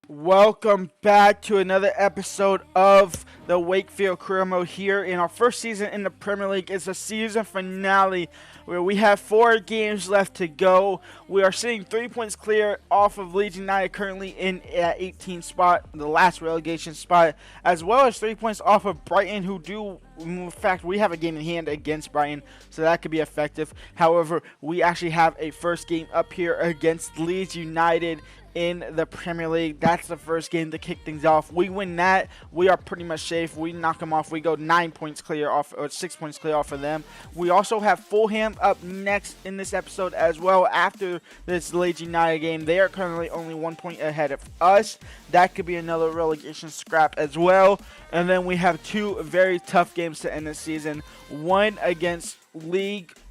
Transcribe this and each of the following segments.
Welcome back to another episode of the Wakefield Career Mode here in our first season in the Premier League. It's a season finale where we have 4 games left to go. We are sitting 3 points clear off of Leeds United, currently in at 18th spot, the last relegation spot, as well as 3 points off of Brighton, who do, in fact, we have a game in hand against Brighton, so that could be effective. However, we actually have a first game up here against Leeds United in the Premier League. That's the first game to kick things off. We win that, we are pretty much safe. We knock them off. We go 9 points clear off, or 6 points clear off of them. We also have Fulham up next in this episode as well. After this Leeds United game, they are currently only 1 point ahead of us. That could be another relegation scrap as well. And then we have 2 very tough games to end the season. One against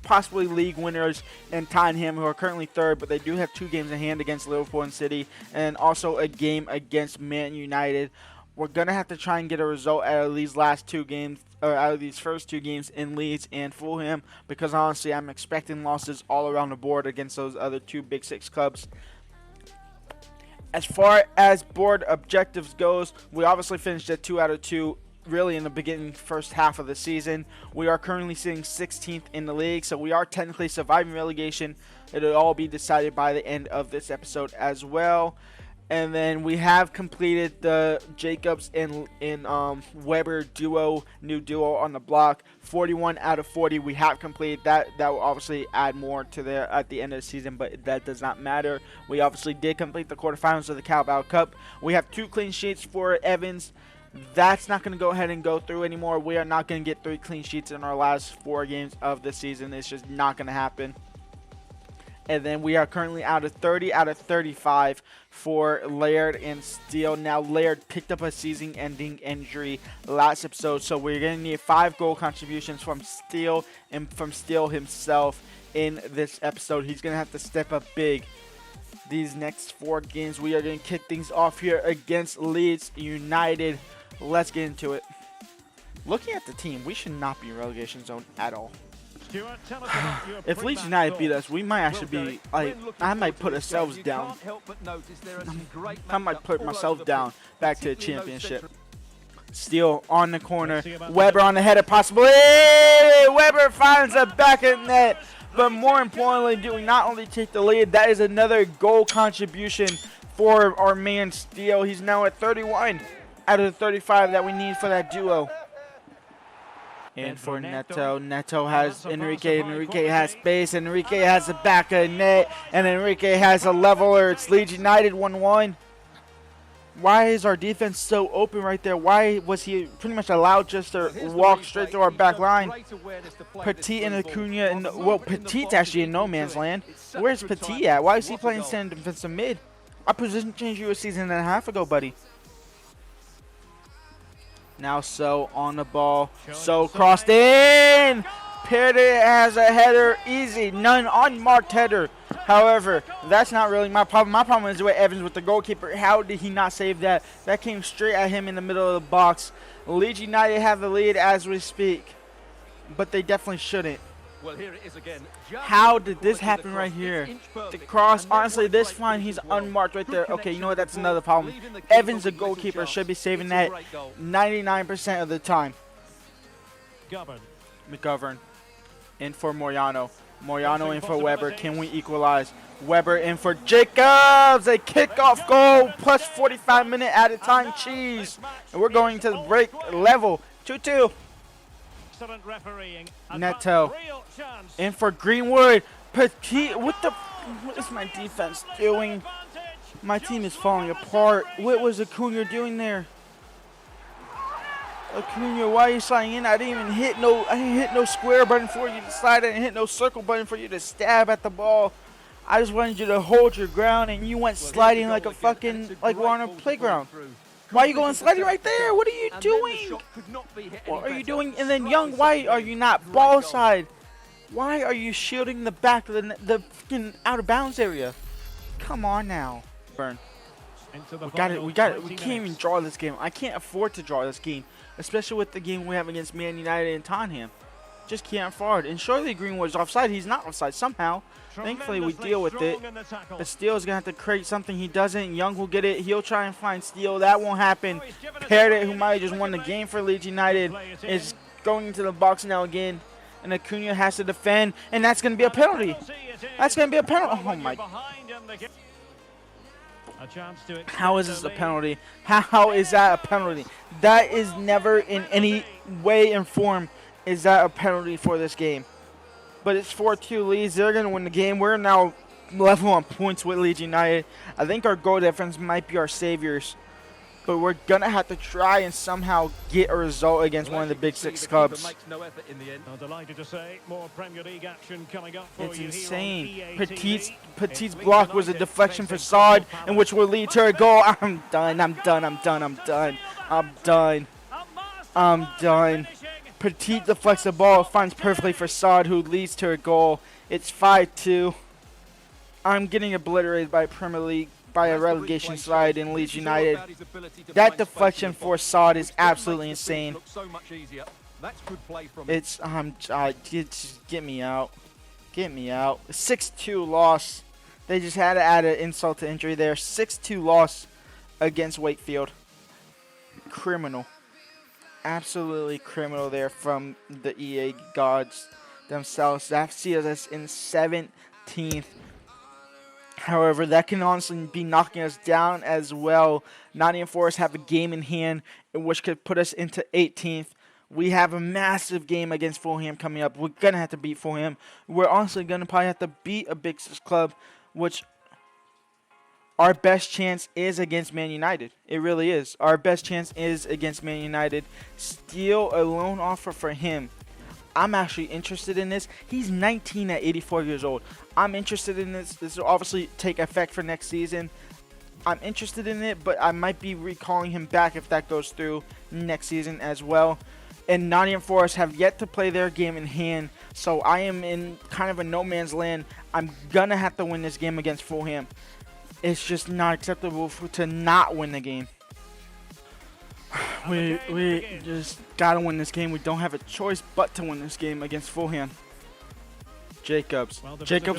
possibly league winners in Tottenham, who are currently 3rd, but they do have 2 games in hand against Liverpool and City, and also a game against Man United. We're gonna have to try and get a result out of these last 2 games, or out of these first 2 games in Leeds and Fulham, because honestly, I'm expecting losses all around the board against those other 2 Big 6 clubs. As far as board objectives goes, we obviously finished at 2 out of 2. Really in the beginning first half of the season. We are currently sitting 16th in the league, so we are technically surviving relegation. It'll all be decided by the end of this episode as well. And then we have completed the Jacobs and Weber new duo on the block. 41 out of 40 we have completed. That will obviously add more to there at the end of the season, but that does not matter. We obviously did complete the quarterfinals of the Carabao Cup. We have 2 clean sheets for Evans. That's not going to go ahead and go through anymore. We are not going to get 3 clean sheets in our last 4 games of the season. It's just not going to happen. And then we are currently out of 30 out of 35 for Laird and Steele. Now, Laird picked up a season-ending injury last episode, so we're going to need 5 goal contributions from Steele and from Steele himself in this episode. He's going to have to step up big. These next 4 games, we are going to kick things off here against Leeds United. Let's get into it. Looking at the team, we should not be in relegation zone at all. If Leeds United beat us, we might actually be, like, I might put ourselves down. I might put myself down back to the championship. Steele on the corner. Weber on the header, possibly. Weber finds the back of the net. But more importantly, do we not only take the lead, that is another goal contribution for our man Steele. He's now at 31 out of the 35 that we need for that duo. And for Neto, Neto has Enrique. Enrique has space. Enrique has the back of the net. And Enrique has a leveler. It's Leeds United 1-1. Why is our defense so open right there? Why was he pretty much allowed just to walk straight through our back line? Petit and Acuna, and well, Petit's actually in no man's land. Where's Petit at? Why is he playing center defensive mid? I position changed you a season and a half ago, buddy. Now So on the ball. So crossed in. Perde has a header, easy, none unmarked header. However, that's not really my problem. My problem is with Evans with the goalkeeper. How did he not save that? That came straight at him in the middle of the box. Leeds United have the lead as we speak, but they definitely shouldn't. Well, here it is again. How did this happen right here? The cross, honestly, this fine, he's unmarked right there. Okay, you know what? That's another problem. Evans, the goalkeeper, should be saving that 99% of the time. McGovern. In for Moriano. Moriano in for Weber. Can we equalize? Weber in for Jacobs. A kickoff goal. Plus 45 minute added time. Cheese. And we're going to the break level. 2-2. Neto. In for Greenwood. Petit. What is my defense doing? My team is falling apart. What was Acuna doing there? Acuna, why are you sliding in? I didn't hit no square button for you to slide. I didn't hit no circle button for you to stab at the ball. I just wanted you to hold your ground, and you went sliding like a fucking, like we're on a playground. Why are you going sliding right there? What are you doing? What are you doing? And then Young, why are you not ball side? Why are you shielding the back of the fucking out of bounds area? Come on now. Burn. We got it. We can't even draw this game. I can't afford to draw this game, especially with the game we have against Man United and Tottenham. just can't forward. And surely Greenwood's offside. He's not offside somehow. Thankfully, we deal with it. But Steele's going to have to create something he doesn't. Young will get it. He'll try and find Steele. That won't happen. Parrott, who might have just won the game for Leeds United, is going into the box now again. And Acuna has to defend. And that's going to be a penalty. That's going to be a penalty. Oh, my. How is this a penalty? How is that a penalty? That is never in any way and form is that a penalty for this game. But it's 4-2 Leeds. They're going to win the game. We're now level on points with Leeds United. I think our goal difference might be our saviors. But we're going to have to try and somehow get a result against one of the big six clubs. It's insane. Petit's block was a deflection for Saad, and which will lead to a goal. I'm done. Petit deflects the ball, finds perfectly for Saad, who leads to a goal. It's 5-2. I'm getting obliterated by Premier League, by a relegation slide in Leeds United. That deflection for Saad is absolutely insane. It's get me out. Get me out. 6-2 loss. They just had to add an insult to injury there. 6-2 loss against Wakefield. Criminal. Absolutely criminal there from the EA gods themselves. That sees us in 17th. However, that can honestly be knocking us down as well. Nottingham Forest have a game in hand, which could put us into 18th. We have a massive game against Fulham coming up. We're going to have to beat Fulham. We're honestly going to probably have to beat a big six club, which our best chance is against Man United. It really is. Our best chance is against Man United. Steal a loan offer for him. I'm actually interested in this. He's 19 at 84 years old. I'm interested in this. This will obviously take effect for next season. I'm interested in it, but I might be recalling him back if that goes through next season as well. And Nottingham Forest have yet to play their game in hand, so I am in kind of a no man's land. I'm going to have to win this game against Fulham. It's just not acceptable to not win the game. We just got to win this game. We don't have a choice but to win this game against Fulham. Jacobs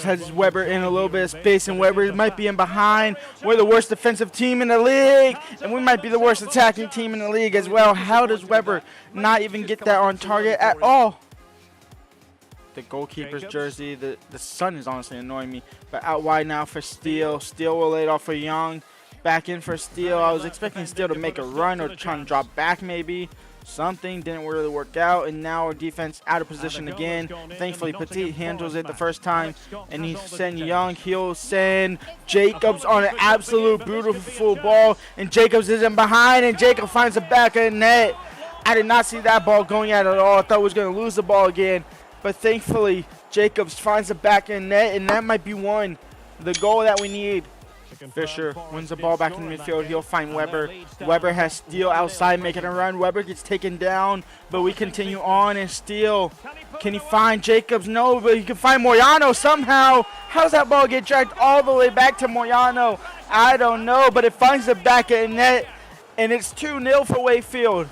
has Weber in a little bit of space, and Weber might be in behind. We're the worst defensive team in the league, and we might be the worst attacking team in the league as well. How does Weber not even get that on target at all? The goalkeeper's jersey, the sun is honestly annoying me. But out wide now for Steele. Steele will lay it off for Young. Back in for Steele. I was expecting Steele to make a run or try and drop back maybe. Something didn't really work out, and now our defense out of position again. Thankfully, Petit handles it the first time, and he sends Young. He'll send Jacobs on an absolute beautiful ball, and Jacobs isn't behind, and Jacob finds the back of the net. I did not see that ball going at all. I thought we was going to lose the ball again, but thankfully, Jacobs finds the back of the net, and that might be the goal that we need. Fisher wins the ball back in the midfield. He'll find Weber. Weber has Steele outside making a run. Weber gets taken down, but we continue on, and Steele, can he find Jacobs? No, but he can find Moyano somehow. How does that ball get dragged all the way back to Moyano? I don't know, but it finds the back of the net, and it's 2-0 for Wakefield.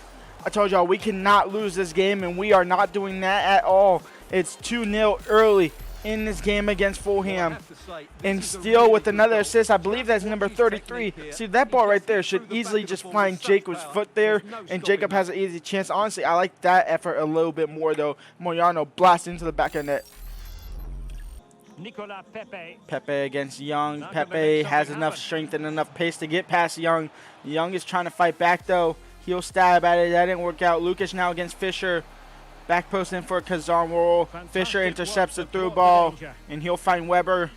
I told y'all we cannot lose this game, and we are not doing that at all. It's 2-0 early in this game against Fulham. And Steele with another assist. I believe that's number 33. See, that ball right there should easily just find Jacob's foot there, and Jacob has an easy chance. Honestly, I like that effort a little bit more, though. Moyano blasts into the back of the net. Pepe against Young. Pepe has enough strength and enough pace to get past Young. Young is trying to fight back, though. He'll stab at it. That didn't work out. Lucas now against Fisher. Back post in for Kazan. Fisher intercepts the through ball, and he'll find Weber.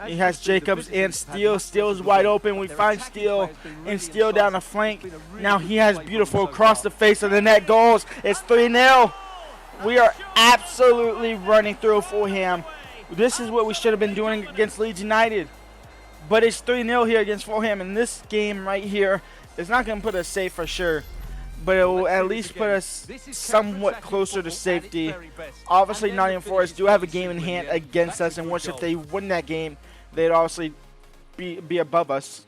He has Jacobs and Steele. Steele's wide open. We find Steele, and Steele down the flank. Now he has beautiful across the face of the net goals. It's 3-0. We are absolutely running through Fulham. This is what we should have been doing against Leeds United. But it's 3-0 here against Fulham, and this game right here is not going to put us safe for sure. But it will at least put us somewhat closer to safety. Obviously, Nottingham Forest do have a game in hand against us, in which if they win that game, they'd obviously be above us.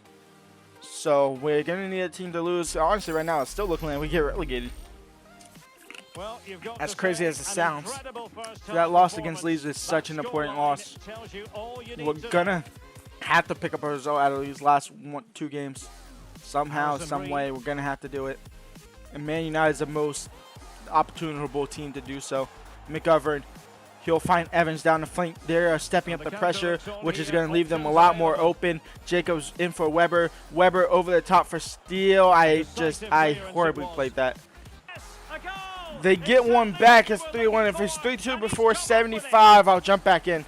So we're going to need a team to lose. Honestly, right now, it's still looking like we get relegated. As crazy as it sounds, that loss against Leeds is such an important loss. We're gonna have to pick up a result out of these last 2 games. Somehow, some way, we're gonna have to do it. And Man United is the most opportunable team to do so. McGovern, he'll find Evans down the flank. They're stepping up the pressure, which is going to leave them a lot more open. Jacobs in for Weber. Weber over the top for steal. I horribly played that. They get one back. It's 3-1. If it's 3-2 before 75, I'll jump back in.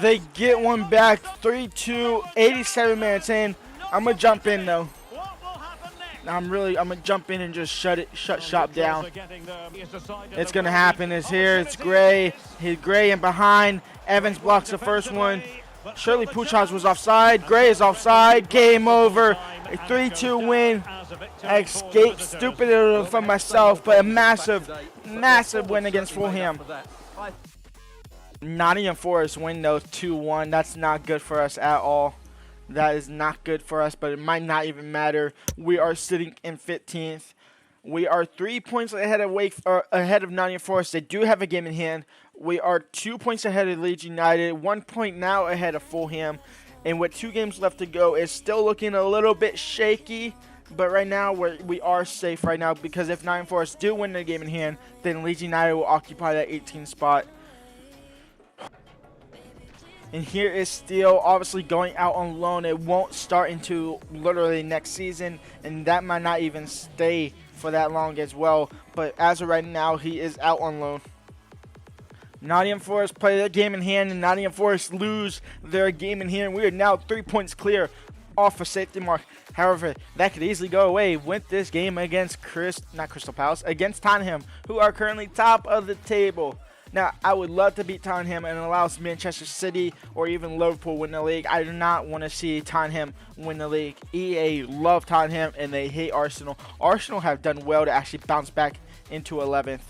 They get one back. 3-2. 87 minutes in. I'm going to jump in, though. I'm gonna jump in and just shut shop down. It's gonna happen. It's here. It's Gray. He's Gray in behind. Evans blocks the first one. Surely Puchas was offside. Gray is offside. Game over. A 3-2 win. I escaped stupid from myself, but a massive win against Fulham. Nottingham Forest win though, 2-1. That's not good for us at all. That is not good for us, but it might not even matter. We are sitting in 15th. We are 3 points ahead of ahead of Nottingham Forest. They do have a game in hand. We are 2 points ahead of Leeds United, 1 point now ahead of Fulham. And with 2 games left to go, it's still looking a little bit shaky. But right now, we are safe right now, because if Nottingham Forest do win the game in hand, then Leeds United will occupy that 18th spot. And here is Steele, obviously going out on loan. It won't start into literally next season, and that might not even stay for that long as well. But as of right now, he is out on loan. Nottingham Forest play their game in hand, and Nottingham Forest lose their game in hand. We are now 3 points clear off a safety mark. However, that could easily go away with this game against Crystal Palace, against Tottenham, who are currently top of the table. Now, I would love to beat Tottenham and allow Manchester City or even Liverpool win the league. I do not want to see Tottenham win the league. EA love Tottenham and they hate Arsenal. Arsenal have done well to actually bounce back into 11th.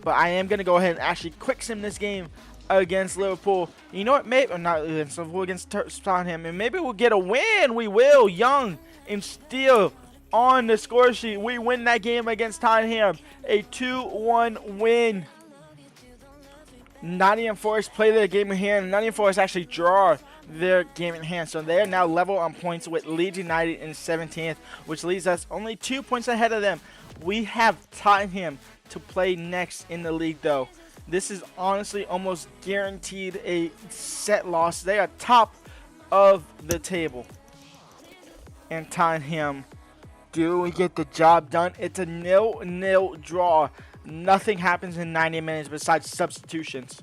But I am going to go ahead and actually quick sim this game against Liverpool. You know what? Maybe not against Tottenham, and maybe we'll get a win. We will. Young and Steele on the score sheet. We win that game against Tottenham. A 2-1 win. Nottingham Forest play their game in hand. Nottingham Forest actually draw their game in hand. So they are now level on points with Leeds United in 17th, which leaves us only 2 points ahead of them. We have Tottenham to play next in the league, though. This is honestly almost guaranteed a set loss. They are top of the table. And Tottenham, do we get the job done? It's a 0-0 draw. Nothing happens in 90 minutes besides substitutions.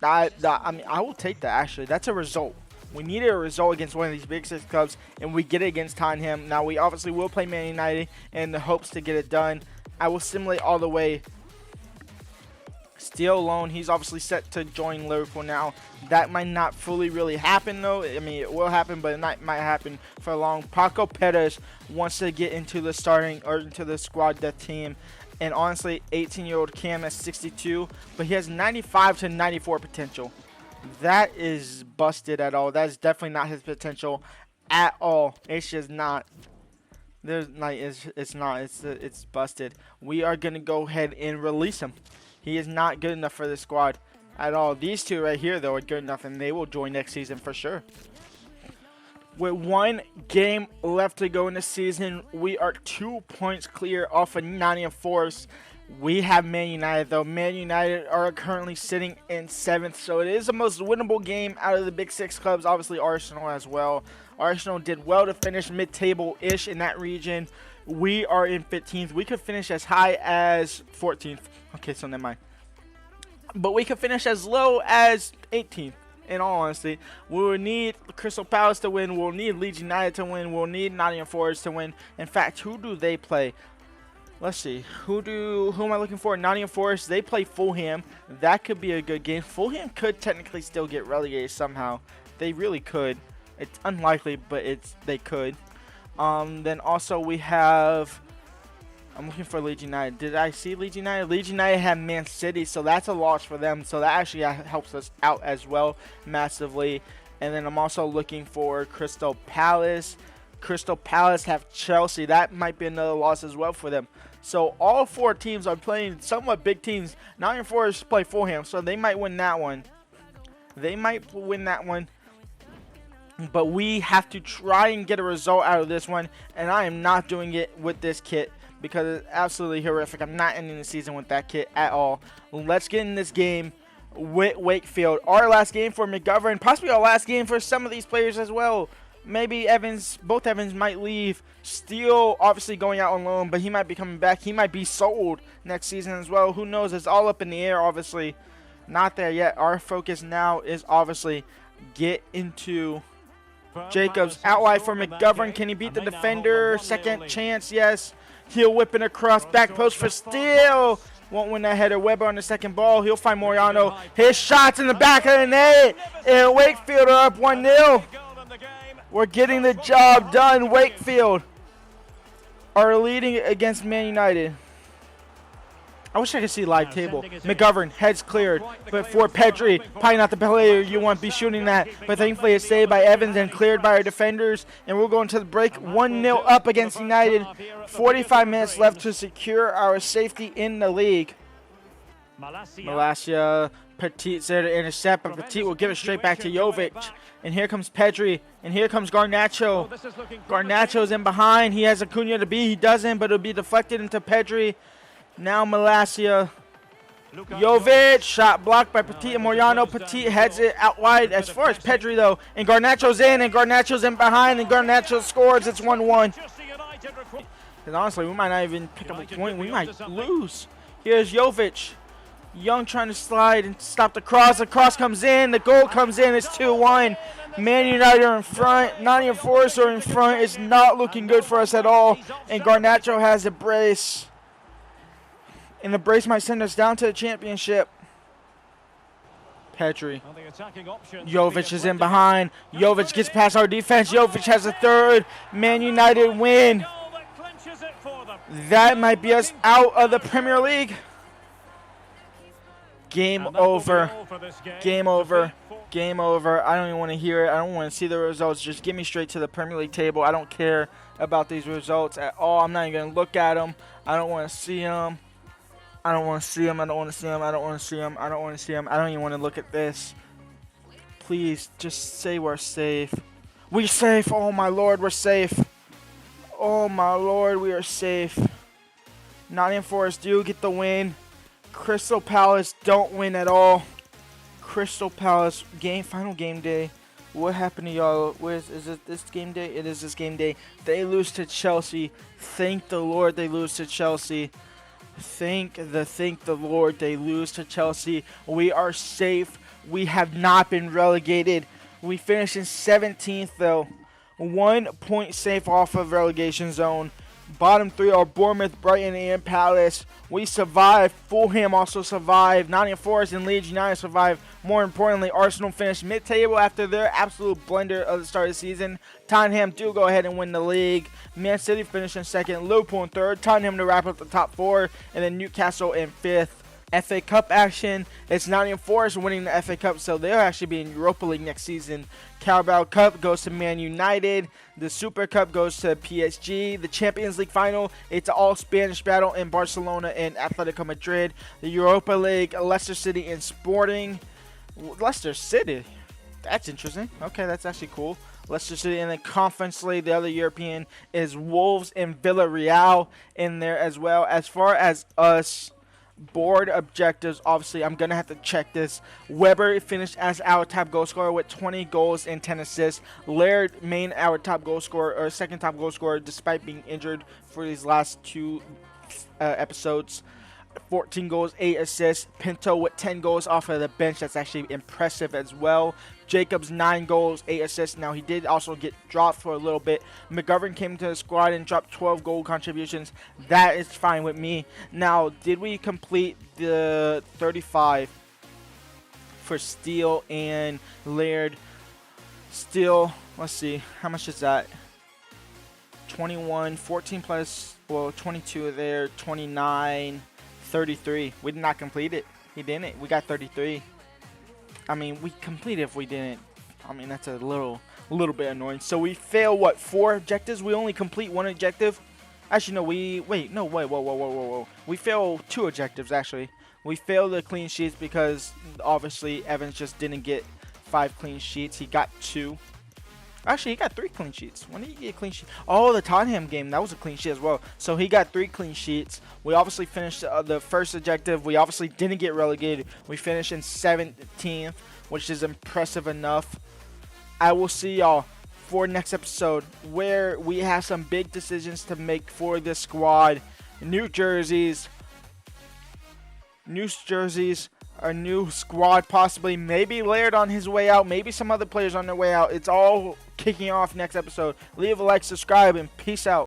I mean, I will take that, actually. That's a result. We needed a result against one of these big 6 clubs, and we get it against Tottenham. Now, we obviously will play Man United in the hopes to get it done. I will simulate all the way. Steele alone, he's obviously set to join Liverpool now. That might not fully really happen, though. I mean, it will happen, but it might happen for long. Paco Perez wants to get into the starting or into the squad depth team. And honestly, 18-year-old Cam has 62, but he has 95 to 94 potential. That is busted at all. That is definitely not his potential at all. It's just not. There's like it's not. It's busted. We are gonna go ahead and release him. He is not good enough for the squad at all. These two right here, though, are good enough, and they will join next season for sure. With 1 game left to go in the season, we are 2 points clear off of Nottingham Forest. We have Man United, though. Man United are currently sitting in 7th, so it is the most winnable game out of the big 6 clubs. Obviously, Arsenal as well. Arsenal did well to finish mid-table-ish in that region. We are in 15th. We could finish as high as 14th. Okay, so never mind. But we could finish as low as 18th. In all honesty, we will need Crystal Palace to win. We'll need Leeds United to win. We'll need Nottingham Forest to win. In fact, who do they play? Let's see. Who am I looking for? Nottingham Forest. They play Fulham. That could be a good game. Fulham could technically still get relegated somehow. They really could. It's unlikely, but they could. Then also we have. I'm looking for Leeds United. Did I see Leeds United? Leeds United have Man City, so that's a loss for them. So that actually helps us out as well massively. And then I'm also looking for Crystal Palace. Crystal Palace have Chelsea. That might be another loss as well for them. So all 4 teams are playing somewhat big teams. Nottingham Forest play Fulham, so they might win that one. But we have to try and get a result out of this one, and I am not doing it with this kit because it's absolutely horrific. I'm not ending the season with that kit at all. Let's get in this game with Wakefield. Our last game for McGovern, possibly our last game for some of these players as well. Maybe both Evans might leave. Steele obviously going out on loan, but he might be coming back. He might be sold next season as well. Who knows? It's all up in the air, obviously. Not there yet. Our focus now is obviously get into Jacobs. Out wide for McGovern. Can he beat the defender? Second chance, yes. Heel whipping across. Back post for Steele. Won't win that header. Weber on the second ball. He'll find Moriano. His shots in the back of the net. And Wakefield are up 1-0. We're getting the job done. Wakefield are leading against Man United. I wish I could see live table. McGovern, heads cleared. But for Pedri, probably not the player you want to be shooting that. But thankfully it's saved by Evans and cleared by our defenders. And we're going to the break 1-0 up against United. 45 minutes left to secure our safety in the league. Malacia, Petit's there to intercept, but Petit will give it straight back to Jovic. And here comes Pedri, and here comes Garnacho. Garnacho's in behind. He has Acuna to beat. He doesn't, but it'll be deflected into Pedri. Now Malacia. Jovic, shot blocked by Petit and Moriano. Petit heads it out wide as far as Pedri, though. And Garnacho's in behind, and Garnacho scores. It's 1-1. And honestly, we might not even pick up a point. We might lose. Here's Jovic. Young trying to slide and stop the cross. The cross comes in. The goal comes in. It's 2-1. Man United are in front. Nottingham Forest are in front. It's not looking good for us at all. And Garnacho has a brace. And the brace might send us down to the championship. Pedri. Jovic is in behind. Jovic gets past our defense. Jovic has a third. Man United win. That might be us out of the Premier League. Game over. Game over. Game over. I don't even want to hear it. I don't want to see the results. Just get me straight to the Premier League table. I don't care about these results at all. I'm not even going to look at them. I don't want to see them. I don't want to see them. I don't want to see them. I don't want to see them. I don't want to see them. I don't even want to look at this. Please, just say we're safe. We're safe. Oh, my Lord, we're safe. Oh, my Lord, we are safe. Nottingham Forest do get the win. Crystal Palace don't win at all. Crystal Palace final game day. What happened to y'all? Is it this game day? It is this game day. They lose to Chelsea. Thank the Lord they lose to Chelsea. Thank the Lord they lose to Chelsea. We are safe. We have not been relegated. We finished in 17th though. 1 point safe off of relegation zone. Bottom 3 are Bournemouth, Brighton, and Palace. We survived. Fulham also survived. Nottingham Forest and Leeds United survived. More importantly, Arsenal finished mid-table after their absolute blender of the start of the season. Tottenham do go ahead and win the league. Man City finished in 2nd. Liverpool in 3rd. Tottenham to wrap up the top 4. And then Newcastle in 5th. FA Cup action. It's Nottingham Forest winning the FA Cup, so they'll actually be in Europa League next season. Carabao Cup goes to Man United. The Super Cup goes to PSG. The Champions League final, it's an all-Spanish battle in Barcelona and Atletico Madrid. The Europa League, Leicester City and Sporting. Leicester City. That's interesting. Okay, that's actually cool. Leicester City. And then Conference League, the other European, is Wolves and Villarreal in there as well. As far as us, board objectives, obviously I'm gonna have to check this. Weber finished as our top goal scorer with 20 goals and 10 assists. Laird main our top goal scorer, or second top goal scorer, despite being injured for these last 2 episodes. 14 goals, 8 assists. Pinto with 10 goals off of the bench. That's actually impressive as well. Jacobs 9 goals, 8 assists. Now he did also get dropped for a little bit. McGovern came to the squad and dropped 12 goal contributions. That is fine with me. Now, did we complete the 35 for Steele and Laird? Steele, let's see, how much is that? 21, 14 plus, well, 22 there, 29, 33. We did not complete it. He didn't. We got 33. I mean, we completed if we didn't. I mean, that's a little bit annoying. So we fail, what, 4 objectives? We only complete 1 objective Actually, no, whoa. We failed 2 objectives, actually. We failed the clean sheets because, obviously, Evans just didn't get 5 clean sheets. He got 2. Actually, he got 3 clean sheets. When did he get a clean sheet? Oh, the Tottenham game. That was a clean sheet as well. So he got 3 clean sheets. We obviously finished the first objective. We obviously didn't get relegated. We finished in 17th, which is impressive enough. I will see y'all for next episode where we have some big decisions to make for this squad. New jerseys, a new squad possibly, maybe Laird on his way out, maybe some other players on their way out. It's all kicking off next episode. Leave a like, subscribe, and peace out.